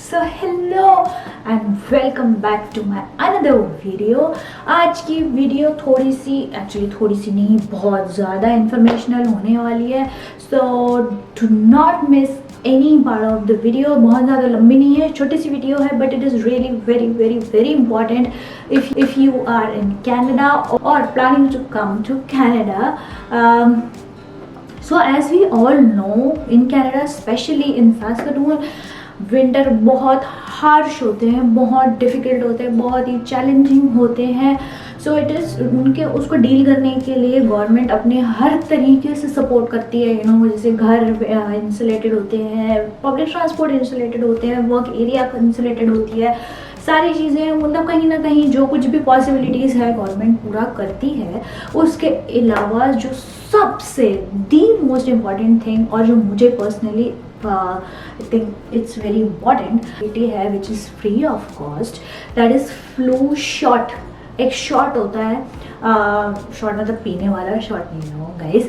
So hello and welcome back to my another video. आज की video थोड़ी सी नहीं, बहुत ज़्यादा इंफॉर्मेशनल होने वाली है। So do not miss any part of the video. बहुत ज़्यादा लंबी नहीं है, छोटी सी वीडियो है, but it is really very very very important if you are in Canada or planning to come to Canada. So as we all know, in Canada, especially in Saskatoon, winter बहुत harsh होते हैं, बहुत difficult होते हैं, बहुत ही challenging होते हैं। So it is उनके उसको डील करने के लिए गवर्नमेंट अपने हर तरीके से सपोर्ट करती है। जैसे घर इंसुलेटेड होते हैं, पब्लिक ट्रांसपोर्ट इंसुलेटेड होते हैं, वर्क एरिया इंसुलेटेड होती है, सारी चीज़ें मतलब कहीं ना कहीं जो कुछ भी पॉसिबिलिटीज़ है गवर्नमेंट पूरा करती है। उसके अलावा जो सबसे दी मोस्ट इम्पॉर्टेंट थिंग और जो मुझे personally I think it's very important है which is free of cost, that is flu shot। एक शॉट होता है, शॉट मतलब पीने वाला शॉट नहीं हो गाइस,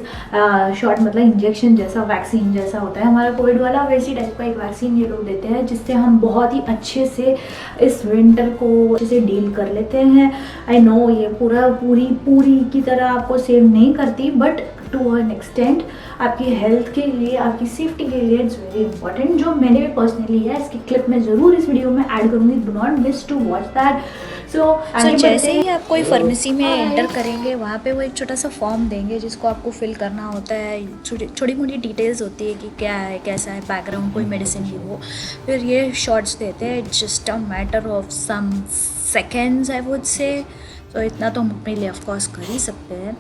शॉट मतलब इंजेक्शन जैसा, वैक्सीन जैसा होता है हमारा कोविड वाला, वैसी टाइप का एक वैक्सीन ये लोग देते हैं जिससे हम बहुत ही अच्छे से इस विंटर को अच्छे से डील कर लेते हैं। आई नो ये पूरी की तरह आपको सेव नहीं करती, बट टू एन एक्सटेंट आपकी हेल्थ के लिए, आपकी सेफ्टी के लिए इट्स वेरी इंपॉर्टेंट। जो मैंने भी पर्सनली है, इसकी क्लिप मैं ज़रूर इस वीडियो में ऐड करूँगी, do not miss to watch that. So जैसे ही आप कोई फार्मेसी में एंटर करेंगे, वहाँ पे वो एक छोटा सा फॉर्म देंगे जिसको आपको फिल करना होता है। छोटी मोटी डिटेल्स होती है कि क्या है, कैसा है बैकग्राउंड, कोई मेडिसिन की वो फिर ये शॉट्स देते हैं। Just a matter of some seconds I would say. तो इतना तो हम अपने लिए ऑफकोर्स कर ही सकते हैं।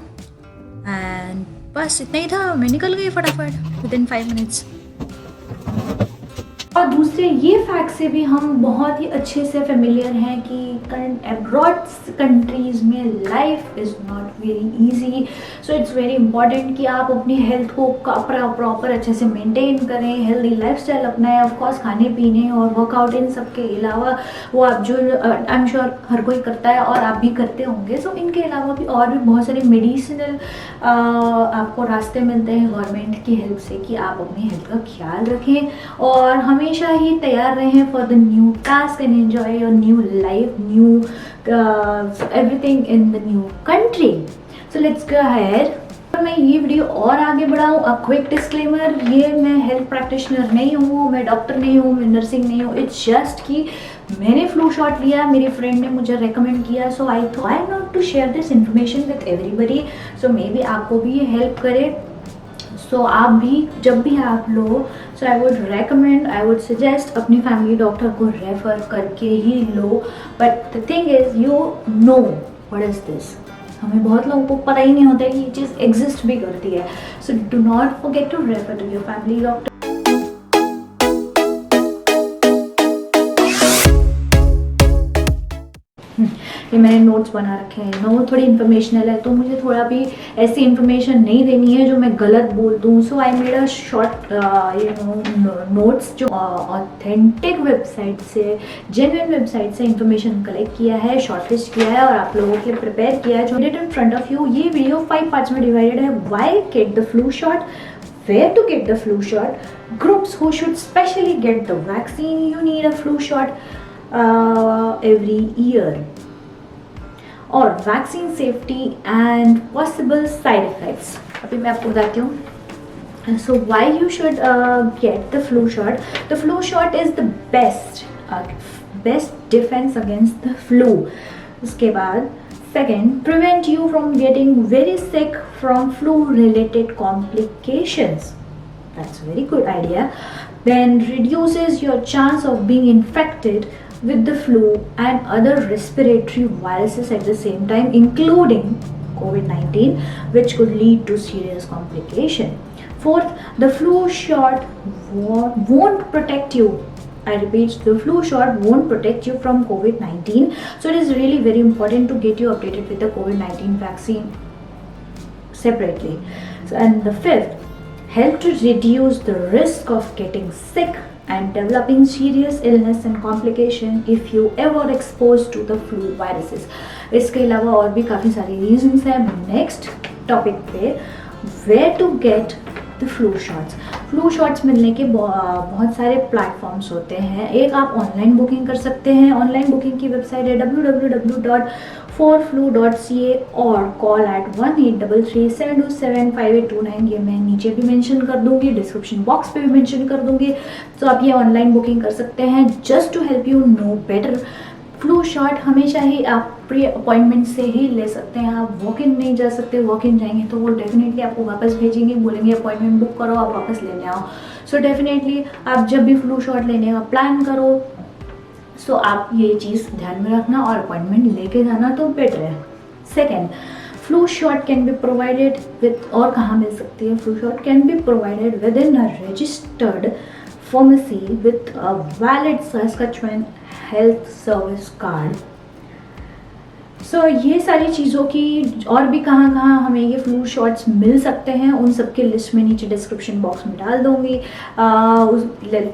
एंड बस इतना ही था, मैं निकल गई फटाफट विदिन 5 मिनट्स। और दूसरे ये फैक्ट से भी हम बहुत ही अच्छे से फेमिलियर हैं कि अब्रॉड कंट्रीज़ में life is not very easy. So it's very important कि आप अपनी हेल्थ को प्रॉपर अच्छे से मेंटेन करें, हेल्दी लाइफस्टाइल अपनाएं। ऑफ कोर्स खाने पीने और वर्कआउट इन सब के अलावा वो आप जो आई एम श्योर हर कोई करता है और आप भी करते होंगे। सो इनके अलावा भी और भी बहुत सारे मेडिसिनल आपको रास्ते मिलते हैं गवर्नमेंट की हेल्प से कि आप अपनी हेल्थ का ख्याल रखें और हमेशा ही तैयार रहें for the new task and enjoy your new life, new everything in the new country. So let's go ahead. मैं ये वीडियो और आगे बढ़ाऊँ, अ क्विक डिस्क्लेमर, ये मैं हेल्थ प्रैक्टिशनर नहीं हूँ, मैं डॉक्टर नहीं हूँ, मैं नर्सिंग नहीं हूँ। इट्स जस्ट कि मैंने फ्लू शॉट लिया, मेरी फ्रेंड ने मुझे रेकमेंड किया, so I thought I not to share this information with everybody. So maybe आपको भी ये हेल्प करे। सो आप भी जब भी आप लो, so I would recommend, I would suggest अपनी फैमिली डॉक्टर को रेफर करके ही लो। But the thing is you know what is this. हमें बहुत लोगों को पता ही नहीं होता है कि ये चीज़ एग्जिस्ट भी करती है। So do not forget to refer to your family doctor. ये मैंने नोट्स बना रखे हैं, वो थोड़ी इन्फॉर्मेशनल है, तो मुझे थोड़ा भी ऐसी इन्फॉर्मेशन नहीं देनी है जो मैं गलत बोल दूँ। So I made a short notes जो ऑथेंटिक वेबसाइट से, जेन्युइन वेबसाइट से इन्फॉर्मेशन कलेक्ट किया है, शॉर्टलिस्ट किया है और आप लोगों के लिए प्रिपेयर किया है, जो it in front of you. ये वीडियो 5 पार्ट्स में डिवाइडेड है। Why get the flu shot, where to get the flu shot, groups who should specially get the vaccine, you need a flu shot every year, और vaccine safety and possible side effects अभी मैं आपको बताती हूँ। So why you should get the flu shot. The flu shot is the best defence against the flu. उसके बाद second, prevent you from getting very sick from flu related complications. That's a very good idea. Then reduces your chance of being infected with the flu and other respiratory viruses at the same time, including COVID-19, which could lead to serious complication. Fourth, the flu shot won't protect you. I repeat, the flu shot won't protect you from COVID-19. So it is really very important to get you updated with the COVID-19 vaccine separately. So, and the fifth, help to reduce the risk of getting sick and developing serious illness and complication if you ever exposed to the flu viruses. इसके अलावा और भी काफ़ी सारी reasons हैं। Next topic पे, where to get the flu shots. Flu shots मिलने के बहुत सारे प्लेटफॉर्म्स होते हैं। एक, आप ऑनलाइन बुकिंग कर सकते हैं। ऑनलाइन बुकिंग की वेबसाइट है www.forflu.ca और कॉल एट 1833-727-5829। ये मैं नीचे भी मेंशन कर दूंगी, डिस्क्रिप्शन बॉक्स पे भी मेंशन कर दूंगी। तो आप ये ऑनलाइन बुकिंग कर सकते हैं just to help you know better. Flu shot हमेशा ही आप प्री अपॉइंटमेंट से ही ले सकते हैं, आप वॉक इन नहीं जा सकते। वॉक इन जाएंगे तो वो डेफिनेटली आपको वापस भेजेंगे, बोलेंगे अपॉइंटमेंट बुक करो, आप वापस लेने आओ। सो डेफिनेटली आप जब भी फ्लू शॉट लेने का प्लान करो, सो आप ये चीज़ ध्यान में रखना और अपॉइंटमेंट लेके जाना तो बेटर है। Second, flu shot can be provided with, और कहाँ मिल सकती है flu shot? Can be provided with in a registered pharmacy with a valid Saskatchewan health service card। सो ये सारी चीज़ों की और भी कहाँ कहाँ हमें ये फ्लू शॉट्स मिल सकते हैं, उन सब की लिस्ट में नीचे डिस्क्रिप्शन बॉक्स में डाल दूँगी।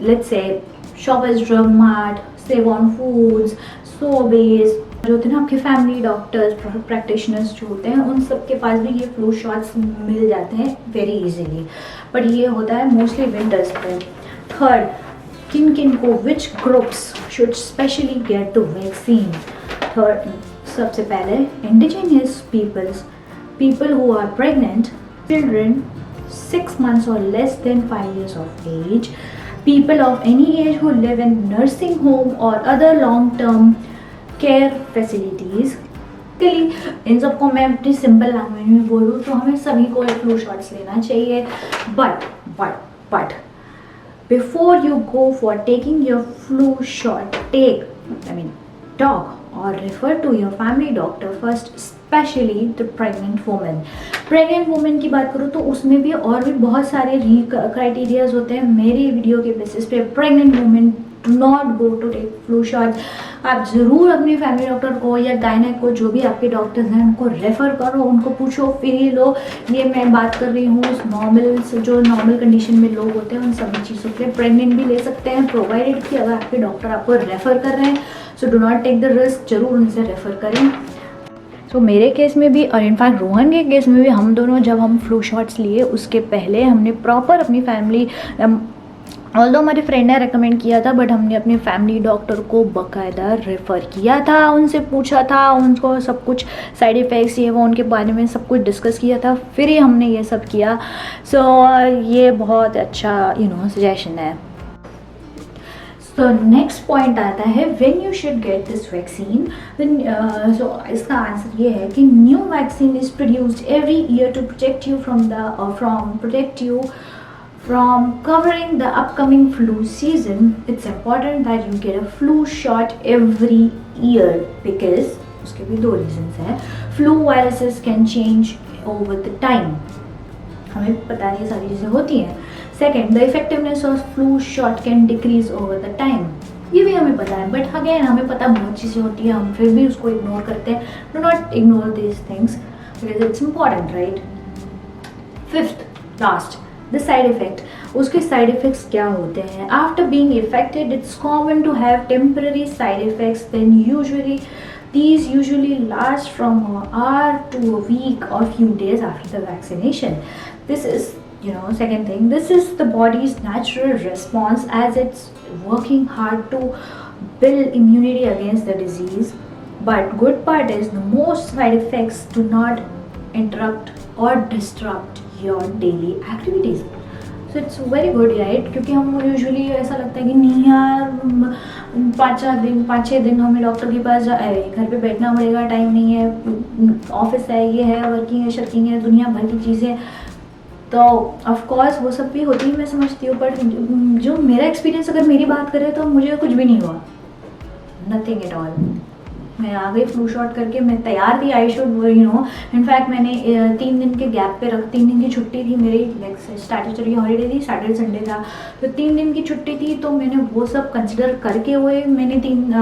Let's say Shoppers Drug Mart, Save On Foods, Sobeys, जो होते हैं ना आपके फैमिली डॉक्टर्स, प्रैक्टिशनर्स जो होते हैं, उन सब के पास भी ये फ्लू शॉट्स मिल जाते हैं वेरी इजीली। बट ये होता है मोस्टली विंटर्स पे। थर्ड, किन किन को, which groups should specially get the vaccine? Third, सबसे पहले indigenous peoples, people who are pregnant, children 6 months or less than 5 years of age, people of any age who live in nursing home or other long-term care facilities। इन सबको मैं अपनी simple language में बोलूँ तो हमें सभी को फ्लू शॉट्स लेना चाहिए। But before you go for taking your flu shot, talk or refer to your family doctor first, especially the pregnant woman। Pregnant women की बात करूँ तो उसमें भी और भी बहुत सारे क्राइटेरियाज होते हैं। मेरी वीडियो के बेसिस पे pregnant women do not go to take flu shot. आप ज़रूर अपने फैमिली डॉक्टर को या गायनेक को, जो भी आपके डॉक्टर्स हैं, उनको रेफ़र करो, उनको पूछो, फिर ही लो। ये मैं बात कर रही हूँ जो नॉर्मल कंडीशन में लोग होते हैं उन सभी चीज़ों के लिए। प्रेग्नेंट भी ले सकते हैं प्रोवाइडेड कि अगर आपके डॉक्टर आपको रेफ़र कर रहे हैं, so do not take the risk, ज़रूर उनसे रेफ़र करें। सो मेरे केस में भी और इनफैक्ट रोहन के केस में भी, हम दोनों जब हम फ्लू शॉट्स लिए उसके पहले हमने प्रॉपर अपनी फैमिली, ऑल्दो हमारे फ्रेंड ने रेकमेंड किया था, बट हमने अपने फैमिली डॉक्टर को बाकायदा रेफ़र किया था, उनसे पूछा था, उनको सब कुछ साइड इफ़ेक्ट्स ये वो उनके बारे में सब कुछ डिस्कस किया था, फिर ही हमने ये सब किया। सो ये बहुत अच्छा सजेशन है। तो नेक्स्ट पॉइंट आता है when you should get this vaccine. So इसका आंसर ये है कि new vaccine is produced every year to protect you from covering the upcoming flu season। It's important that you get a flu shot every year because उसके भी 2 reasons हैं। Flu viruses can change over the time, हमें पता नहीं ये सारी चीज़ें होती हैं। Second, the effectiveness of flu shot can decrease over the time, ये भी हमें पता है, बट अगेन हमें पता बहुत चीज़ें होती हैं, हम फिर भी उसको इग्नोर करते हैं। Do not ignore these things because it's important, right? Fifth, last, the side effect. उसके साइड इफ़ेक्ट्स क्या होते हैं? After being affected it's common to have temporary side effects, then these usually last from an hour to a week or few days after the vaccination। This is, second thing, this is the body's natural response as it's working hard to build immunity against the disease। But good part is the most side effects do not interrupt or disrupt your daily activities। So it's very good, right? क्योंकि हम usually ऐसा लगता है कि नहीं यार 5-6 दिन हमें डॉक्टर के पास घर पे बैठना पड़ेगा, टाइम नहीं है, ऑफिस है, ये है, वर्किंग है, शर्किंग है, दुनिया भर की चीज़ें। तो ऑफ कोर्स वो सब भी होती है, मैं समझती हूँ, बट जो मेरा एक्सपीरियंस अगर मेरी बात करें तो मुझे कुछ भी नहीं हुआ, नथिंग एट ऑल। मैं आ गई फ्लू शॉट करके, मैं तैयार थी, आई शुड इनफैक्ट मैंने 3 दिन के गैप पे 3 दिन की छुट्टी थी मेरी, लाइक स्टैट्यूटरी हॉलीडे थी, सैटरडे संडे था, तो 3 दिन की छुट्टी थी, तो मैंने वो सब कंसिडर करके हुए मैंने 3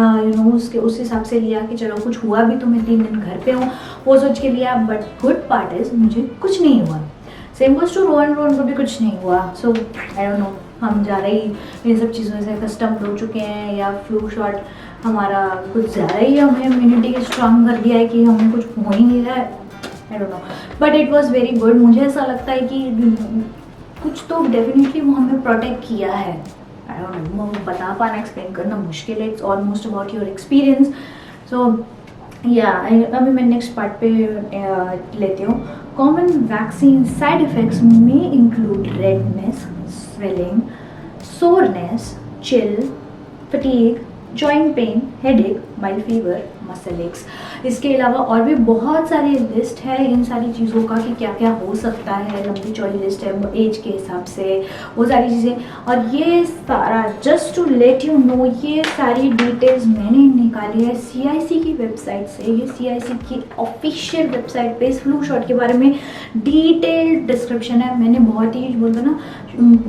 उसके उस हिसाब से लिया कि चलो कुछ हुआ भी तो मैं 3 दिन घर पे हूँ, वो सोच के लिया। बट गुड पार्ट इज मुझे कुछ नहीं हुआ। सेम गोज़ टू रोहन को भी कुछ नहीं हुआ। सो आई डोंट नो, हम जा रही इन सब चीज़ों से कस्टम्ड हो चुके हैं, या फ्लू शॉट हमारा कुछ ज़्यादा ही हमें इम्यूनिटी स्ट्रांग कर दिया है कि हमें कुछ हो ही नहीं रहा है, I don't know, but it was very good. मुझे ऐसा लगता है कि कुछ तो डेफिनेटली वो हमें प्रोटेक्ट किया है। आई डोंट नो, बता पाना, एक्सप्लेन करना मुश्किल है, it's almost about your experience. So या अभी मैं नेक्स्ट पार्ट पे लेती हूँ। कॉमन वैक्सीन साइड इफेक्ट्स में include redness, swelling, soreness, chill, fatigue, joint pain, headache, mild fever, muscle aches. इसके अलावा और भी बहुत सारी लिस्ट है इन सारी चीज़ों का कि क्या क्या हो सकता है, लंबी चौड़ी लिस्ट है एज के हिसाब से, वो सारी चीज़ें। और ये सारा just to let you know, ये सारी डिटेल्स मैंने निकाली है CIC की वेबसाइट से। ये CIC की ऑफिशियल वेबसाइट पे इस फ्लू शॉट के बारे में डिटेल्ड डिस्क्रिप्शन है। मैंने बहुत ही बोलते ना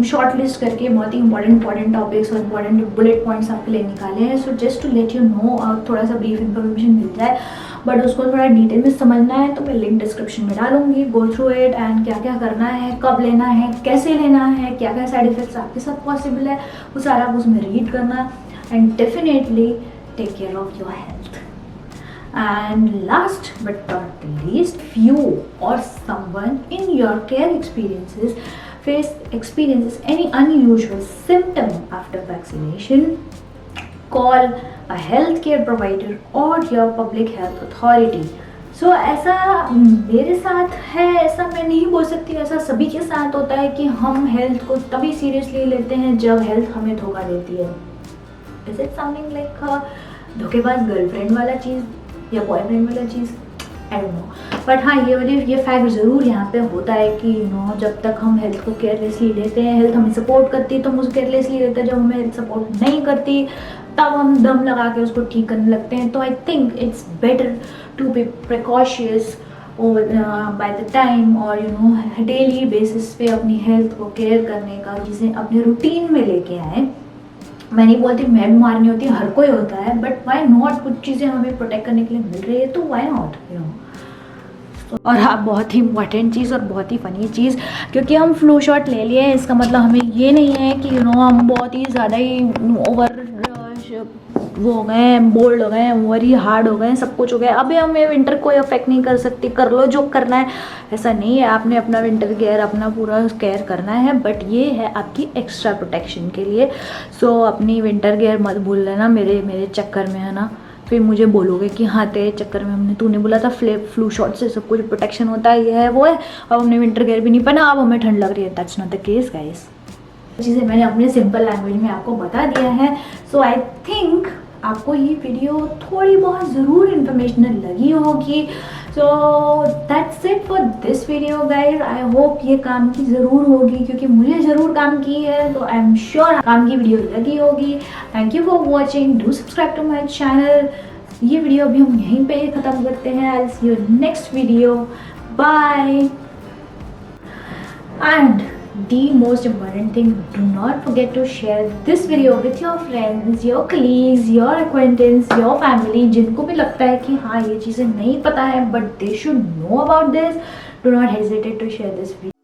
शॉर्ट लिस्ट करके बहुत ही इंपॉर्टेंट टॉपिक्स और इंपॉर्टेंट बुलेट पॉइंट्स आपके लिए निकाले हैं। So just to let you know, और थोड़ा सा ब्रीफ इन्फॉर्मेशन मिल जाए, बट उसको थोड़ा डिटेल में समझना है तो मैं लिंक डिस्क्रिप्शन में डालूंगी। गो थ्रू इट एंड क्या क्या करना है, कब लेना है, कैसे लेना है, क्या क्या साइड इफेक्ट्स आपके साथ पॉसिबल है, वो सारा आप उसमें रीड करना and definitely take care of your health. And last but not least, few or someone in your care experiences any unusual symptom after vaccination, call a healthcare provider or your public health authority. So ऐसा मेरे साथ है, ऐसा मैं नहीं बोल सकती, ऐसा सभी के साथ होता है कि हम हेल्थ को तभी सीरियसली लेते हैं जब हेल्थ हमें धोखा देती है। Is it sounding like धोखेबाज गर्लफ्रेंड वाला चीज़ या बॉयफ्रेंड वाला चीज़? आई डोंट नो, बट हाँ ये फैक्ट ज़रूर यहाँ पे होता है कि जब तक हम हेल्थ को केयरलेसली लेते हैं, हेल्थ हमें सपोर्ट करती है तो हम उसको केयरलेसली लेते हैं, जब हमें हेल्थ सपोर्ट नहीं करती तब हम दम लगा के उसको ठीक करने लगते हैं। तो I think it's better to be precautious by the time और डेली बेसिस पे अपनी हेल्थ को केयर करने का, जिसे अपने रूटीन में लेके आए। मैं नहीं बोलती मैं बीमार नहीं होती, हर कोई होता है, बट वाई नॉट, कुछ चीज़ें हमें प्रोटेक्ट करने के लिए मिल रही है तो वाई नॉट और हाँ, बहुत ही इंपॉर्टेंट चीज़ और बहुत ही फ़नी चीज़, क्योंकि हम फ्लू शॉट ले लिए हैं इसका मतलब हमें ये नहीं है कि हम बहुत ही ज़्यादा ही ओवर वो हो गए हैं, बोल्ड हो गए हैं, ओवर ही हार्ड हो गए हैं, सब कुछ हो गया। अभी हमें विंटर कोई अफेक्ट नहीं कर सकती, कर लो जो करना है, ऐसा नहीं है। आपने अपना विंटर केयर अपना पूरा केयर करना है, बट ये है आपकी एक्स्ट्रा प्रोटेक्शन के लिए। सो अपनी विंटर केयर मत भूल लेना मेरे चक्कर में, है ना। फिर मुझे बोलोगे कि हाँ तेरे चक्कर में तूने बोला था फ्लू शॉट से सब कुछ प्रोटेक्शन होता है, ये है वो है, अब हमने विंटर केयर भी नहीं पहना, अब हमें ठंड लग रही है। That's not the case guys. चीज़ें मैंने अपने सिंपल लैंग्वेज में आपको बता दिया है। सो आई थिंक आपको ये वीडियो थोड़ी बहुत ज़रूर इन्फॉर्मेशनल लगी होगी। So that's it for this video guys. I hope ये काम की ज़रूर होगी, क्योंकि मुझे ज़रूर काम की है, तो आई एम श्योर काम की वीडियो लगी होगी। Thank you for watching, do subscribe to my channel. ये वीडियो अभी हम यहीं पे ख़त्म करते हैं। I see you next video, bye. And the most important thing, do not forget to share this video with your friends, your colleagues, your acquaintance, your family, जिनको भी लगता है कि हाँ ये चीज़ें नहीं पता है but they should know about this. Do not hesitate to share this video.